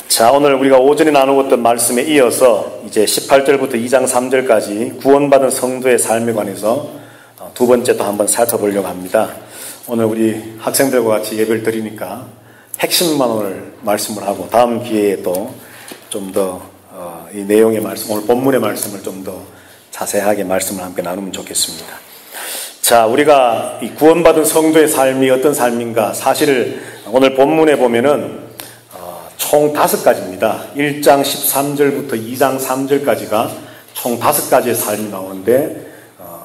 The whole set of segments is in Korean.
자, 오늘 우리가 오전에 나누었던 말씀에 이어서 이제 18절부터 2장 3절까지 구원받은 성도의 삶에 관해서 두 번째 또 한번 살펴보려고 합니다. 오늘 우리 학생들과 같이 예배를 드리니까 핵심만 오늘 말씀을 하고 다음 기회에 또 좀 더 이 내용의 말씀, 오늘 본문의 말씀을 좀 더 자세하게 말씀을 함께 나누면 좋겠습니다. 자, 우리가 이 구원받은 성도의 삶이 어떤 삶인가, 사실 오늘 본문에 보면은 총 5가지입니다. 1장 13절부터 2장 3절까지가 총 5가지의 삶이 나오는데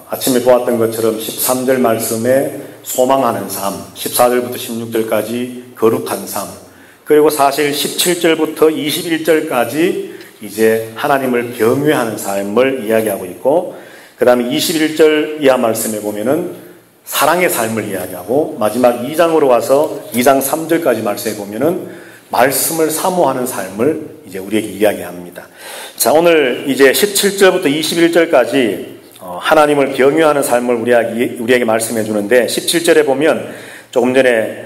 아침에 보았던 것처럼 13절 말씀에 소망하는 삶, 14절부터 16절까지 거룩한 삶, 그리고 사실 17절부터 21절까지 이제 하나님을 경외하는 삶을 이야기하고 있고, 그 다음에 21절 이하 말씀에 보면은 사랑의 삶을 이야기하고, 마지막 2장으로 와서 2장 3절까지 말씀에 보면은 말씀을 사모하는 삶을 이제 우리에게 이야기합니다. 자, 오늘 이제 17절부터 21절까지 하나님을 경외하는 삶을 우리에게 말씀해 주는데, 17절에 보면 조금 전에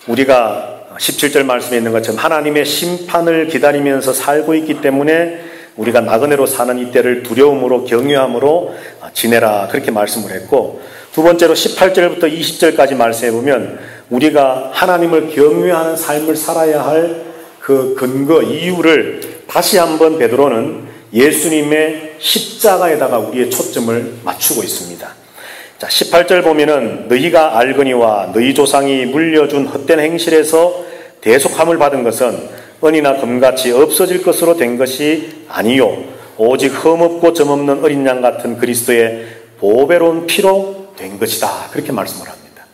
우리가 17절 말씀에 있는 것처럼 하나님의 심판을 기다리면서 살고 있기 때문에 우리가 나그네로 사는 이때를 두려움으로 경외함으로 지내라, 그렇게 말씀을 했고, 두 번째로 18절부터 20절까지 말씀해 보면 우리가 하나님을 경외하는 삶을 살아야 할 그 근거, 이유를 다시 한번 베드로는 예수님의 십자가에다가 우리의 초점을 맞추고 있습니다. 자, 18절 보면은 너희가 알거니와 너희 조상이 물려준 헛된 행실에서 대속함을 받은 것은 은이나 금같이 없어질 것으로 된 것이 아니요 오직 흠없고 점없는 어린 양 같은 그리스도의 보배로운 피로 된 것이다, 그렇게 말씀을 합니다.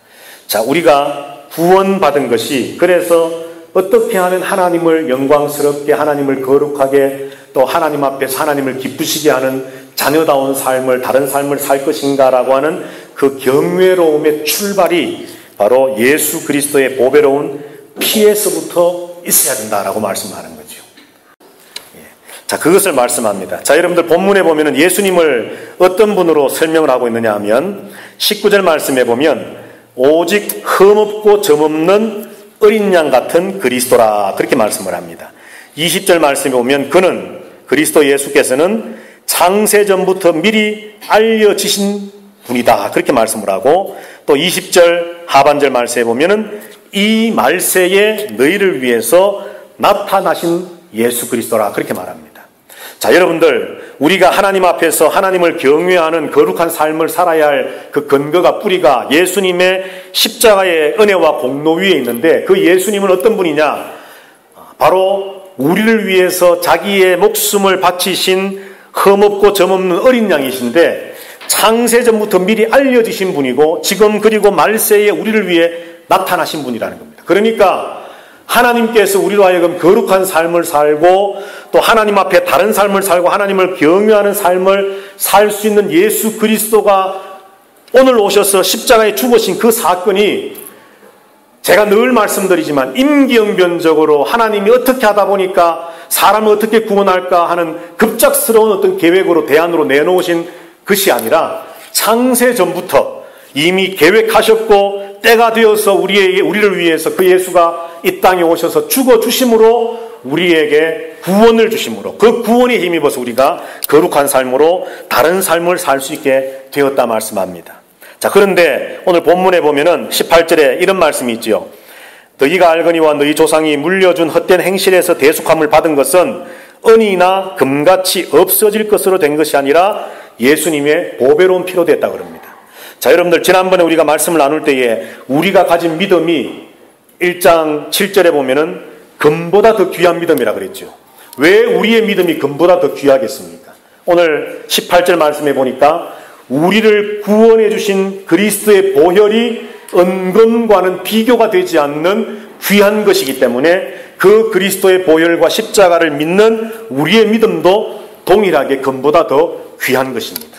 자, 우리가 구원받은 것이, 그래서 어떻게 하면 하나님을 영광스럽게, 하나님을 거룩하게, 또 하나님 앞에서 하나님을 기쁘시게 하는 자녀다운 삶을, 다른 삶을 살 것인가라고 하는 그 경외로움의 출발이 바로 예수 그리스도의 보배로운 피에서부터 있어야 된다라고 말씀하는 거죠. 자, 그것을 말씀합니다. 자, 여러분들 본문에 보면은 예수님을 어떤 분으로 설명을 하고 있느냐 하면 19절 말씀에 보면 오직 흠없고 점없는 어린 양 같은 그리스도라, 그렇게 말씀을 합니다. 20절 말씀에 보면 그는, 그리스도 예수께서는 창세전부터 미리 알려지신 분이다, 그렇게 말씀을 하고, 또 20절 하반절 말씀에 보면은 이 말세에 너희를 위해서 나타나신 예수 그리스도라, 그렇게 말합니다. 자, 여러분들, 우리가 하나님 앞에서 하나님을 경외하는 거룩한 삶을 살아야 할 그 근거가, 뿌리가 예수님의 십자가의 은혜와 공로 위에 있는데, 그 예수님은 어떤 분이냐? 바로 우리를 위해서 자기의 목숨을 바치신 흠없고 점없는 어린 양이신데, 창세전부터 미리 알려지신 분이고 지금 그리고 말세에 우리를 위해 나타나신 분이라는 겁니다. 그러니까 하나님께서 우리로 하여금 거룩한 삶을 살고 또 하나님 앞에 다른 삶을 살고 하나님을 경외하는 삶을 살 수 있는 예수 그리스도가 오늘 오셔서 십자가에 죽으신 그 사건이, 제가 늘 말씀드리지만 임기응변적으로 하나님이 어떻게 하다 보니까 사람을 어떻게 구원할까 하는 급작스러운 어떤 계획으로, 대안으로 내놓으신 것이 아니라 창세전부터 이미 계획하셨고 때가 되어서 우리를 위해서 그 예수가 이 땅에 오셔서 죽어주심으로 우리에게 구원을 주심으로, 그 구원에 힘입어서 우리가 거룩한 삶으로 다른 삶을 살 수 있게 되었다 말씀합니다. 자, 그런데 오늘 본문에 보면은 18절에 이런 말씀이 있지요. 너희가 알거니와 너희 조상이 물려준 헛된 행실에서 대속함을 받은 것은 은이나 금같이 없어질 것으로 된 것이 아니라 예수님의 보배로운 피로 됐다 그럽니다. 자, 여러분들, 지난번에 우리가 말씀을 나눌 때에 우리가 가진 믿음이 1장 7절에 보면은 금보다 더 귀한 믿음이라 그랬죠. 왜 우리의 믿음이 금보다 더 귀하겠습니까? 오늘 18절 말씀해 보니까 우리를 구원해 주신 그리스도의 보혈이 은금과는 비교가 되지 않는 귀한 것이기 때문에 그 그리스도의 보혈과 십자가를 믿는 우리의 믿음도 동일하게 금보다 더 귀한 것입니다.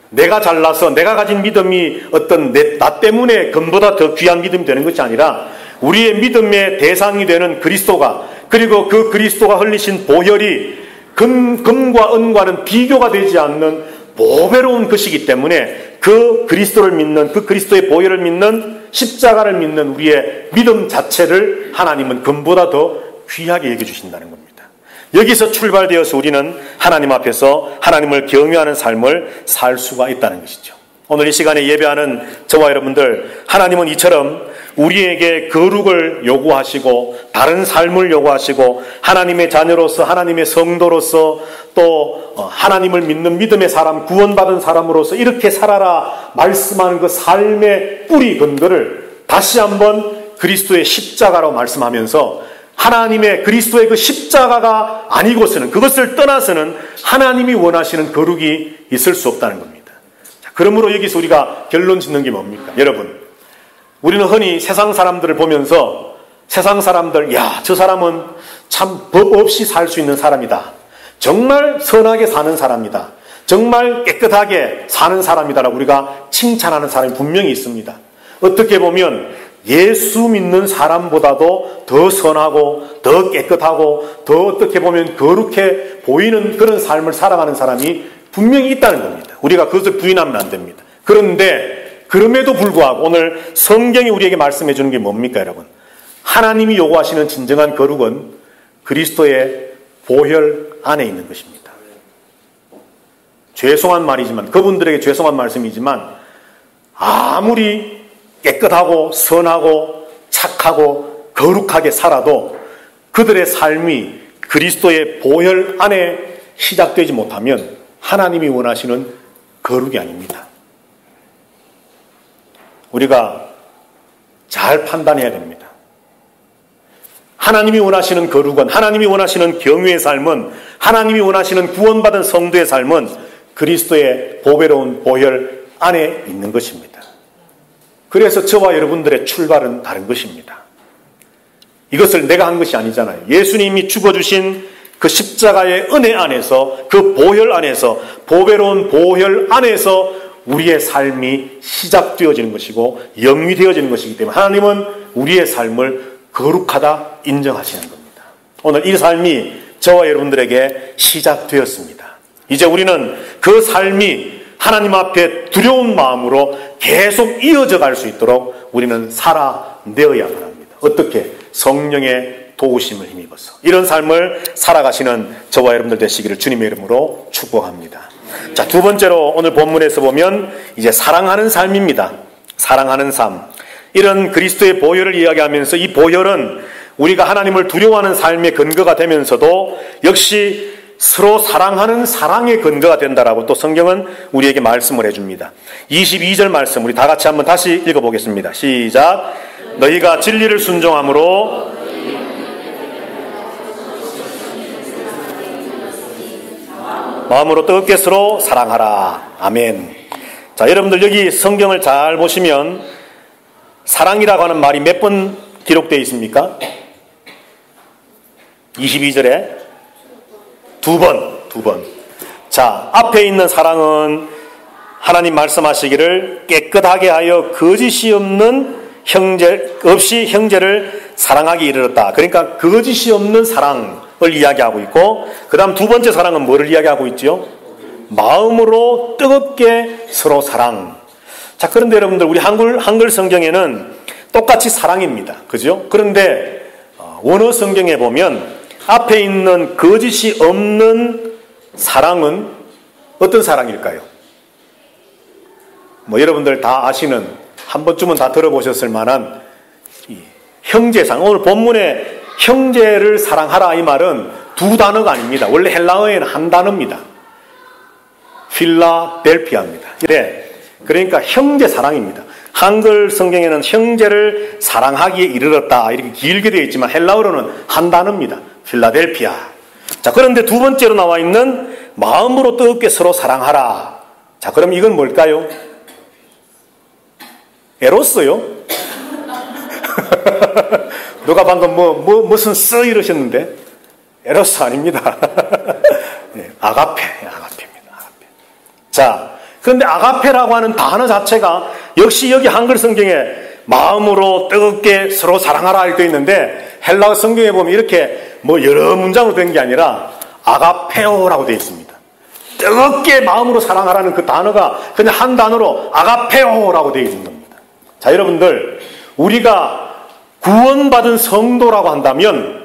내가 잘나서 내가 가진 믿음이 어떤 나 때문에 금보다 더 귀한 믿음이 되는 것이 아니라 우리의 믿음의 대상이 되는 그리스도가, 그리고 그 그리스도가 흘리신 보혈이 금과 은과는 비교가 되지 않는 보배로운 것이기 때문에 그 그리스도를 믿는, 그 그리스도의 보혈을 믿는, 십자가를 믿는 우리의 믿음 자체를 하나님은 금보다 더 귀하게 여겨주신다는 겁니다. 여기서 출발되어서 우리는 하나님 앞에서 하나님을 경외하는 삶을 살 수가 있다는 것이죠. 오늘 이 시간에 예배하는 저와 여러분들, 하나님은 이처럼 우리에게 거룩을 요구하시고 다른 삶을 요구하시고 하나님의 자녀로서, 하나님의 성도로서, 또 하나님을 믿는 믿음의 사람, 구원받은 사람으로서 이렇게 살아라 말씀하는 그 삶의 뿌리 근거를 다시 한번 그리스도의 십자가로 말씀하면서 하나님의 그리스도의 그 십자가가 아니고서는, 그것을 떠나서는 하나님이 원하시는 거룩이 있을 수 없다는 겁니다. 자, 그러므로 여기서 우리가 결론 짓는 게 뭡니까? 여러분, 우리는 흔히 세상 사람들을 보면서 세상 사람들, 야, 저 사람은 참 법 없이 살 수 있는 사람이다. 정말 선하게 사는 사람이다. 정말 깨끗하게 사는 사람이다라고 우리가 칭찬하는 사람이 분명히 있습니다. 어떻게 보면 예수 믿는 사람보다도 더 선하고 더 깨끗하고 더 어떻게 보면 거룩해 보이는 그런 삶을 살아가는 사람이 분명히 있다는 겁니다. 우리가 그것을 부인하면 안 됩니다. 그런데 그럼에도 불구하고 오늘 성경이 우리에게 말씀해 주는 게 뭡니까, 여러분? 하나님이 요구하시는 진정한 거룩은 그리스도의 보혈 안에 있는 것입니다. 죄송한 말이지만, 그분들에게 죄송한 말씀이지만, 아무리 깨끗하고 선하고 착하고 거룩하게 살아도 그들의 삶이 그리스도의 보혈 안에 시작되지 못하면 하나님이 원하시는 거룩이 아닙니다. 우리가 잘 판단해야 됩니다. 하나님이 원하시는 거룩은, 하나님이 원하시는 경외의 삶은, 하나님이 원하시는 구원받은 성도의 삶은 그리스도의 보배로운 보혈 안에 있는 것입니다. 그래서 저와 여러분들의 출발은 다른 것입니다. 이것을 내가 한 것이 아니잖아요. 예수님이 죽어주신 그 십자가의 은혜 안에서, 그 보혈 안에서, 보배로운 보혈 안에서 우리의 삶이 시작되어지는 것이고 영위되어지는 것이기 때문에 하나님은 우리의 삶을 거룩하다 인정하시는 겁니다. 오늘 이 삶이 저와 여러분들에게 시작되었습니다. 이제 우리는 그 삶이 하나님 앞에 두려운 마음으로 계속 이어져 갈 수 있도록 우리는 살아내어야만 합니다. 어떻게? 성령의 도우심을 힘입어서 이런 삶을 살아가시는 저와 여러분들 되시기를 주님의 이름으로 축복합니다. 자, 두 번째로 오늘 본문에서 보면 이제 사랑하는 삶입니다. 사랑하는 삶. 이런 그리스도의 보혈을 이야기하면서 이 보혈은 우리가 하나님을 두려워하는 삶의 근거가 되면서도 역시 서로 사랑하는 사랑의 근거가 된다라고 또 성경은 우리에게 말씀을 해줍니다. 22절 말씀 우리 다 같이 한번 다시 읽어보겠습니다. 시작. 너희가 진리를 순종함으로 마음으로 뜨겁게 서로 사랑하라. 아멘. 자, 여러분들 여기 성경을 잘 보시면 사랑이라고 하는 말이 몇 번 기록되어 있습니까? 22절에 두 번. 자, 앞에 있는 사랑은 하나님 말씀하시기를 깨끗하게 하여 거짓이 없이 형제를 사랑하기 이르렀다. 그러니까 거짓이 없는 사랑을 이야기하고 있고, 그 다음 두 번째 사랑은 뭐를 이야기하고 있죠? 마음으로 뜨겁게 서로 사랑. 자, 그런데 여러분들 우리 한글 성경에는 똑같이 사랑입니다. 그죠? 그런데 원어 성경에 보면 앞에 있는 거짓이 없는 사랑은 어떤 사랑일까요? 뭐 여러분들 다 아시는, 한 번쯤은 다 들어보셨을 만한 이 형제상. 오늘 본문에 형제를 사랑하라 이 말은 두 단어가 아닙니다. 원래 헬라어에는 한 단어입니다. 필라델피아입니다. 그러니까 형제 사랑입니다. 한글 성경에는 형제를 사랑하기에 이르렀다 이렇게 길게 되어 있지만 헬라어로는 한 단어입니다. 필라델피아. 자, 그런데 두 번째로 나와 있는 마음으로 뜨겁게 서로 사랑하라. 자, 그럼 이건 뭘까요? 에로스요? 누가 방금 무슨 쓰 이러셨는데? 에로스 아닙니다. 네, 아가페입니다. 아가페. 자, 그런데 아가페라고 하는 단어 자체가 역시 여기 한글 성경에 마음으로 뜨겁게 서로 사랑하라 이렇게 있는데 헬라어 성경에 보면 이렇게 여러 문장으로 된 게 아니라 아가페오라고 되어 있습니다. 뜨겁게 마음으로 사랑하라는 그 단어가 그냥 한 단어로 아가페오라고 되어 있는 겁니다. 자, 여러분들, 우리가 구원받은 성도라고 한다면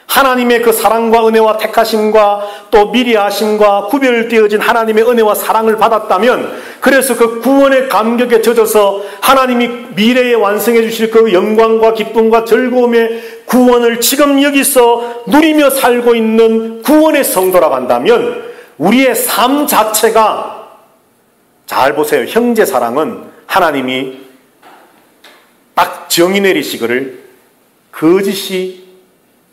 하나님의 그 사랑과 은혜와 택하심과 또 미리 하심과 구별되어진 하나님의 은혜와 사랑을 받았다면, 그래서 그 구원의 감격에 젖어서 하나님이 미래에 완성해 주실 그 영광과 기쁨과 즐거움의 구원을 지금 여기서 누리며 살고 있는 구원의 성도라고 한다면, 우리의 삶 자체가, 잘 보세요, 형제 사랑은 하나님이 딱 정의 내리시기를 거짓이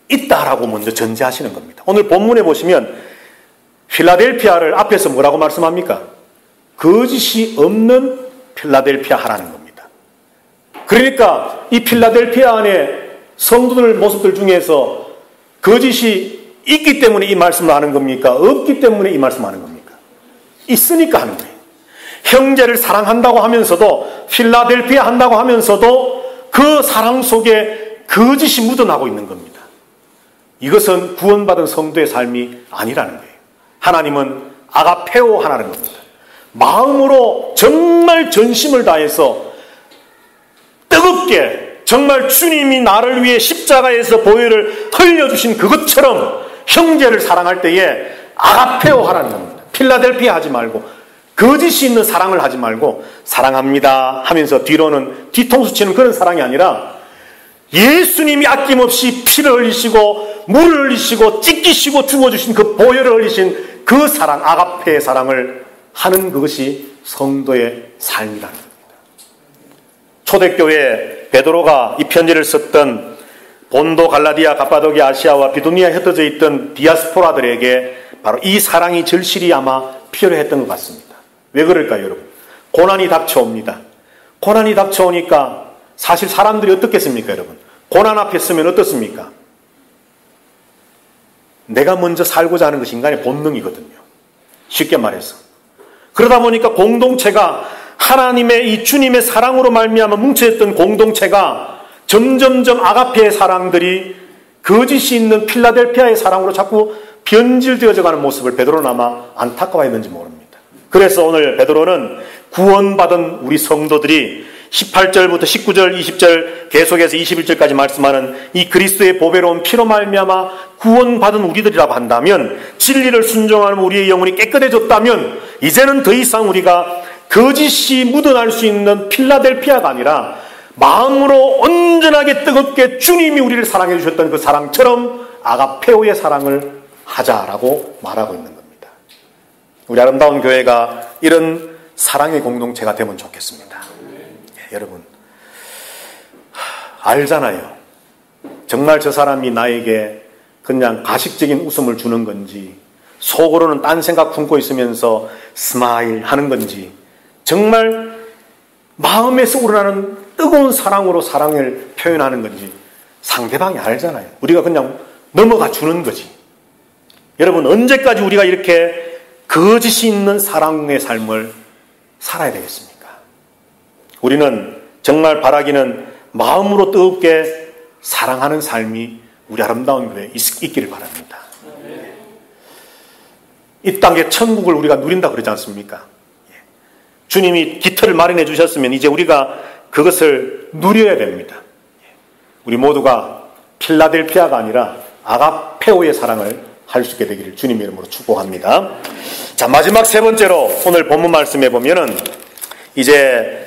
있다라고 먼저 전제하시는 겁니다. 오늘 본문에 보시면 필라델피아를 앞에서 뭐라고 말씀합니까? 거짓이 없는 필라델피아 하라는 겁니다. 그러니까 이 필라델피아 안에 성도들 모습들 중에서 거짓이 있기 때문에 이 말씀을 하는 겁니까? 없기 때문에 이 말씀을 하는 겁니까? 있으니까 하는 거예요. 형제를 사랑한다고 하면서도, 필라델피아 한다고 하면서도 그 사랑 속에 거짓이 묻어나고 있는 겁니다. 이것은 구원받은 성도의 삶이 아니라는 거예요. 하나님은 아가페오 하라는 겁니다. 마음으로 정말 전심을 다해서 뜨겁게, 정말 주님이 나를 위해 십자가에서 보혈을 흘려주신 그것처럼 형제를 사랑할 때에 아가페오 하라는 겁니다. 필라델피아 하지 말고, 거짓이 있는 사랑을 하지 말고, 사랑합니다 하면서 뒤로는 뒤통수 치는 그런 사랑이 아니라, 예수님이 아낌없이 피를 흘리시고 물을 흘리시고 찢기시고 죽어주신 그 보혈을 흘리신 그 사랑, 아가페의 사랑을 하는 그것이 성도의 삶이라는 겁니다. 초대교회 베드로가 이 편지를 썼던 본도, 갈라디아, 갑바도기아, 아시아와 비두니아에 흩어져 있던 디아스포라들에게 바로 이 사랑이 절실히 아마 필요했던 것 같습니다. 왜 그럴까요, 여러분? 고난이 닥쳐옵니다. 고난이 닥쳐오니까 사실 사람들이 어떻겠습니까, 여러분? 고난 앞에 서면 어떻습니까? 내가 먼저 살고자 하는 것이 인간의 본능이거든요. 쉽게 말해서. 그러다 보니까 공동체가, 하나님의 이 주님의 사랑으로 말미암아 뭉쳐있던 공동체가 점점점 아가페의 사랑들이 거짓이 있는 필라델피아의 사랑으로 자꾸 변질되어져 가는 모습을 베드로는 아마 안타까워했는지 모릅니다. 그래서 오늘 베드로는 구원받은 우리 성도들이 18절부터 19절, 20절 계속해서 21절까지 말씀하는 이 그리스도의 보배로운 피로 말미암아 구원받은 우리들이라고 한다면, 진리를 순종하는 우리의 영혼이 깨끗해졌다면, 이제는 더 이상 우리가 거짓이 묻어날 수 있는 필라델피아가 아니라 마음으로 온전하게 뜨겁게 주님이 우리를 사랑해 주셨던 그 사랑처럼 아가페오의 사랑을 하자라고 말하고 있는 겁니다. 우리 아름다운 교회가 이런 사랑의 공동체가 되면 좋겠습니다. 여러분, 알잖아요. 정말 저 사람이 나에게 그냥 가식적인 웃음을 주는 건지, 속으로는 딴 생각 품고 있으면서 스마일 하는 건지, 정말 마음에서 우러나는 뜨거운 사랑으로 사랑을 표현하는 건지 상대방이 알잖아요. 우리가 그냥 넘어가 주는 거지. 여러분, 언제까지 우리가 이렇게 거짓이 있는 사랑의 삶을 살아야 되겠습니까? 우리는 정말 바라기는 마음으로 뜨겁게 사랑하는 삶이 우리 아름다운 교회에 있기를 바랍니다. 이 땅의 천국을 우리가 누린다 그러지 않습니까? 주님이 깃털을 마련해 주셨으면 이제 우리가 그것을 누려야 됩니다. 우리 모두가 필라델피아가 아니라 아가페오의 사랑을 할 수 있게 되기를 주님의 이름으로 축복합니다. 자, 마지막 세 번째로 오늘 본문 말씀해 보면은 이제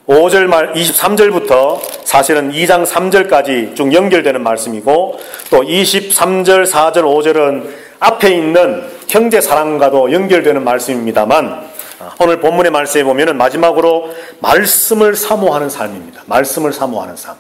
23절부터 사실은 2장 3절까지 쭉 연결되는 말씀이고, 또 23절, 4절, 5절은 앞에 있는 형제 사랑과도 연결되는 말씀입니다만, 오늘 본문의 말씀에 보면은 마지막으로 말씀을 사모하는 삶입니다. 말씀을 사모하는 삶.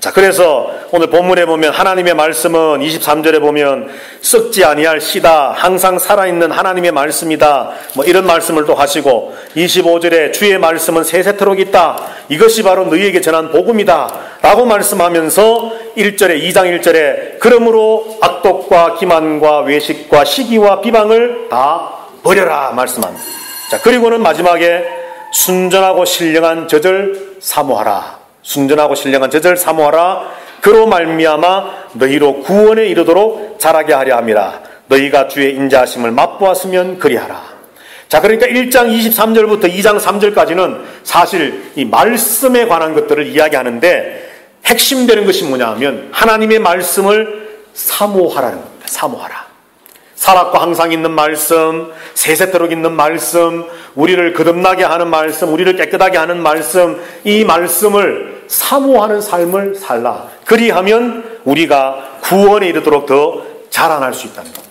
자, 그래서 오늘 본문에 보면 하나님의 말씀은 23절에 보면 썩지 아니할 씨다, 항상 살아있는 하나님의 말씀이다, 뭐 이런 말씀을 또 하시고, 25절에 주의 말씀은 세세토록 있다, 이것이 바로 너희에게 전한 복음이다 라고 말씀하면서 1절에, 2장 1절에 그러므로 악독과 기만과 외식과 시기와 비방을 다 버려라 말씀합니다. 자, 그리고는 마지막에 순전하고 신령한 젖을 사모하라. 순전하고 신령한 젖을 사모하라. 그로 말미암아 너희로 구원에 이르도록 자라게 하려 함이라. 너희가 주의 인자하심을 맛보았으면 그리하라. 자, 그러니까 1장 23절부터 2장 3절까지는 사실 이 말씀에 관한 것들을 이야기하는데 핵심되는 것이 뭐냐 하면 하나님의 말씀을 사모하라는 겁니다. 사모하라. 살았고 항상 있는 말씀, 세세토록 있는 말씀, 우리를 거듭나게 하는 말씀, 우리를 깨끗하게 하는 말씀, 이 말씀을 사모하는 삶을 살라. 그리하면 우리가 구원에 이르도록 더 자라날 수 있다는 겁니다.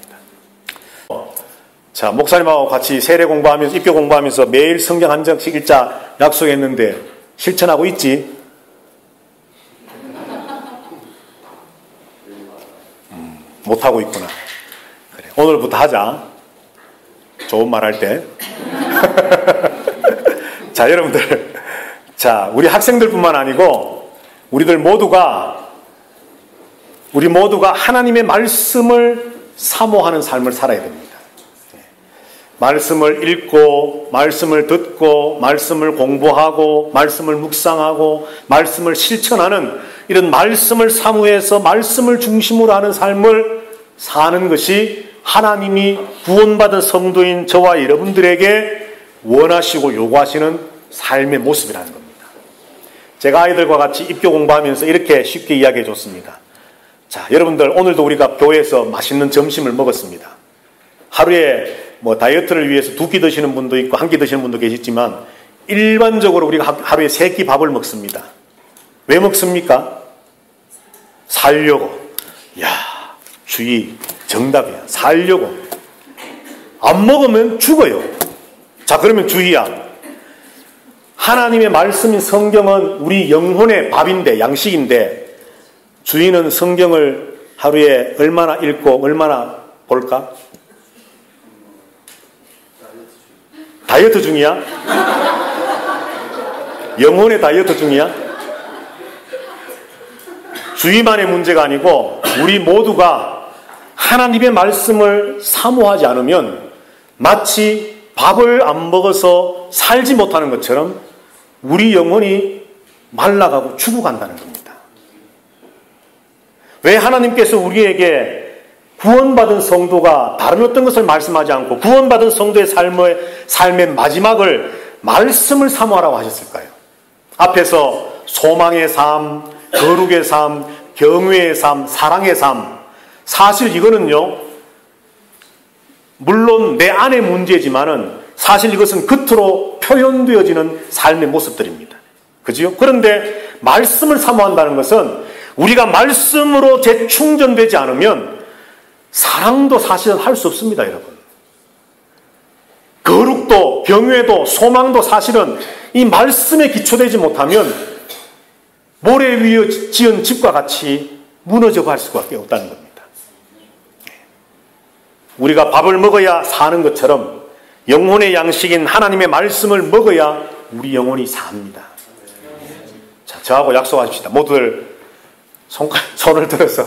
자, 목사님하고 같이 세례 공부하면서, 입교 공부하면서 매일 성경 한 장씩 읽자 약속했는데 실천하고 있지? 못하고 있구나. 그래, 오늘부터 하자. 좋은 말 할 때. 자, 여러분들. 자, 우리 학생들뿐만 아니고 우리 모두가 하나님의 말씀을 사모하는 삶을 살아야 됩니다. 말씀을 읽고, 말씀을 듣고, 말씀을 공부하고, 말씀을 묵상하고, 말씀을 실천하는 이런 말씀을 사모해서 말씀을 중심으로 하는 삶을 사는 것이 하나님이 구원받은 성도인 저와 여러분들에게 원하시고 요구하시는 삶의 모습이라는 겁니다. 제가 아이들과 같이 입교 공부하면서 이렇게 쉽게 이야기해 줬습니다. 자, 여러분들 오늘도 우리가 교회에서 맛있는 점심을 먹었습니다. 하루에 다이어트를 위해서 2끼 드시는 분도 있고 1끼 드시는 분도 계시지만 일반적으로 우리가 하루에 3끼 밥을 먹습니다. 왜 먹습니까? 살려고. 야, 주의 정답이야. 살려고. 안 먹으면 죽어요. 자, 그러면 주의야. 하나님의 말씀인 성경은 우리 영혼의 밥인데, 양식인데, 주의는 성경을 하루에 얼마나 읽고 얼마나 볼까? 다이어트 중이야? 영혼의 다이어트 중이야? 주의만의 문제가 아니고 우리 모두가 하나님의 말씀을 사모하지 않으면 마치 밥을 안 먹어서 살지 못하는 것처럼 우리 영혼이 말라가고 죽어간다는 겁니다. 왜 하나님께서 우리에게 구원받은 성도가 다른 어떤 것을 말씀하지 않고 구원받은 성도의 삶의 마지막을 말씀을 사모하라고 하셨을까요? 앞에서 소망의 삶, 거룩의 삶, 경외의 삶, 사랑의 삶. 사실 이거는요, 물론 내 안의 문제지만은 사실 이것은 겉으로 표현되어지는 삶의 모습들입니다. 그죠? 그런데 말씀을 사모한다는 것은 우리가 말씀으로 재충전되지 않으면 사랑도 사실은 할 수 없습니다, 여러분. 거룩도, 경외도, 소망도 사실은 이 말씀에 기초되지 못하면 모래 위에 지은 집과 같이 무너져 갈 수밖에 없다는 겁니다. 우리가 밥을 먹어야 사는 것처럼 영혼의 양식인 하나님의 말씀을 먹어야 우리 영혼이 삽니다. 자, 저하고 약속하십시다. 모두들 손을 들어서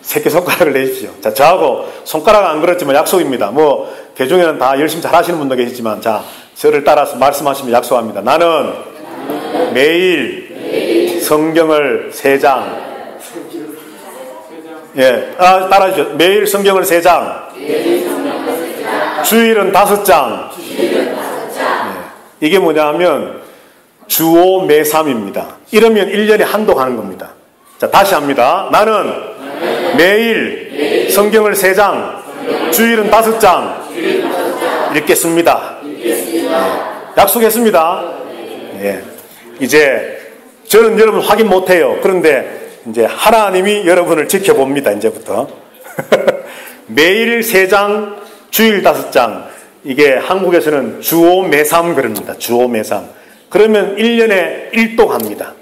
새끼손가락을 내십시오. 자, 저하고 손가락 안 걸었지만 약속입니다. 개중에는 다 열심히 잘 하시는 분도 계시지만, 자, 저를 따라서 말씀하시면 약속합니다. 나는 매일 성경을 3장, 따라하십시오. 매일 성경을 3장, 주일은 5장. 이게 뭐냐 하면 주오 매삼입니다. 이러면 1년에 한도 가는 겁니다. 자, 다시 합니다. 나는 매일 성경을 3장, 주일은 5장 읽겠습니다. 약속했습니다. 이제 저는 여러분 확인 못해요. 그런데 이제 하나님이 여러분을 지켜봅니다. 이제부터. 매일 3장, 주일 5장. 이게 한국에서는 주오매삼 그럽니다. 주오매삼. 그러면 1년에 1도 합니다.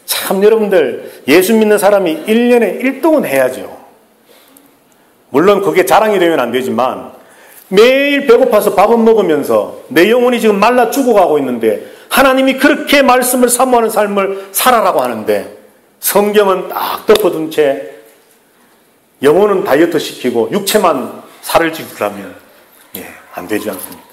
참, 여러분들, 예수 믿는 사람이 1년에 1동은 해야죠. 물론 그게 자랑이 되면 안 되지만 매일 배고파서 밥은 먹으면서 내 영혼이 지금 말라 죽어가고 있는데 하나님이 그렇게 말씀을 사모하는 삶을 살아라고 하는데 성경은 딱 덮어둔 채 영혼은 다이어트 시키고 육체만 살을 찌우려면 안 되지 않습니까?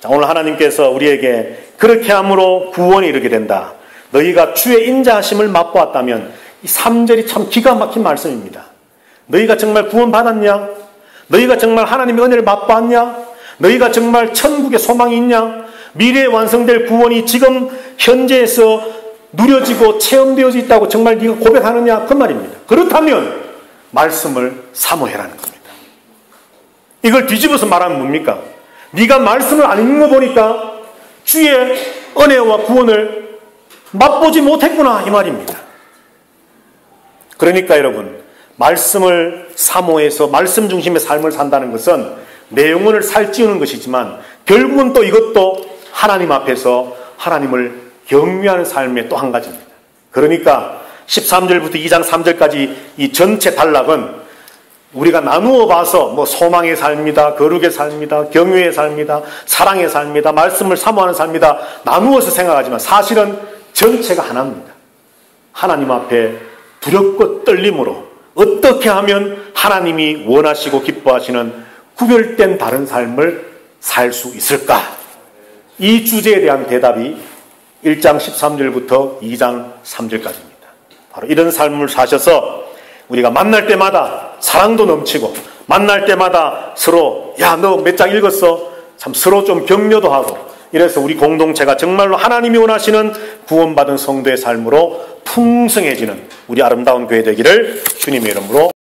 자, 오늘 하나님께서 우리에게 그렇게 함으로 구원에 이르게 된다. 너희가 주의 인자하심을 맛보았다면 이 3절이 참 기가 막힌 말씀입니다. 너희가 정말 구원받았냐? 너희가 정말 하나님의 은혜를 맛봤냐? 너희가 정말 천국에 소망이 있냐? 미래에 완성될 구원이 지금 현재에서 누려지고 체험되어져 있다고 정말 네가 고백하느냐? 그 말입니다. 그렇다면 말씀을 사모해라는 겁니다. 이걸 뒤집어서 말하면 뭡니까? 네가 말씀을 안 읽는 거 보니까 주의 은혜와 구원을 맛보지 못했구나 이 말입니다. 그러니까 여러분, 말씀을 사모해서 말씀 중심의 삶을 산다는 것은 내 영혼을 살찌우는 것이지만 결국은 또 이것도 하나님 앞에서 하나님을 경외하는 삶의 또 한 가지입니다. 그러니까 13절부터 2장 3절까지 이 전체 단락은 우리가 나누어 봐서 뭐 소망의 삶이다, 거룩의 삶이다, 경외의 삶이다, 사랑의 삶이다, 말씀을 사모하는 삶이다 나누어서 생각하지만 사실은 전체가 하나입니다. 하나님 앞에 두렵고 떨림으로 어떻게 하면 하나님이 원하시고 기뻐하시는 구별된 다른 삶을 살 수 있을까? 이 주제에 대한 대답이 1장 13절부터 2장 3절까지입니다. 바로 이런 삶을 사셔서 우리가 만날 때마다 사랑도 넘치고 만날 때마다 서로 야, 너 몇 장 읽었어? 참 서로 좀 격려도 하고 이래서 우리 공동체가 정말로 하나님이 원하시는 구원받은 성도의 삶으로 풍성해지는 우리 아름다운 교회 되기를 주님의 이름으로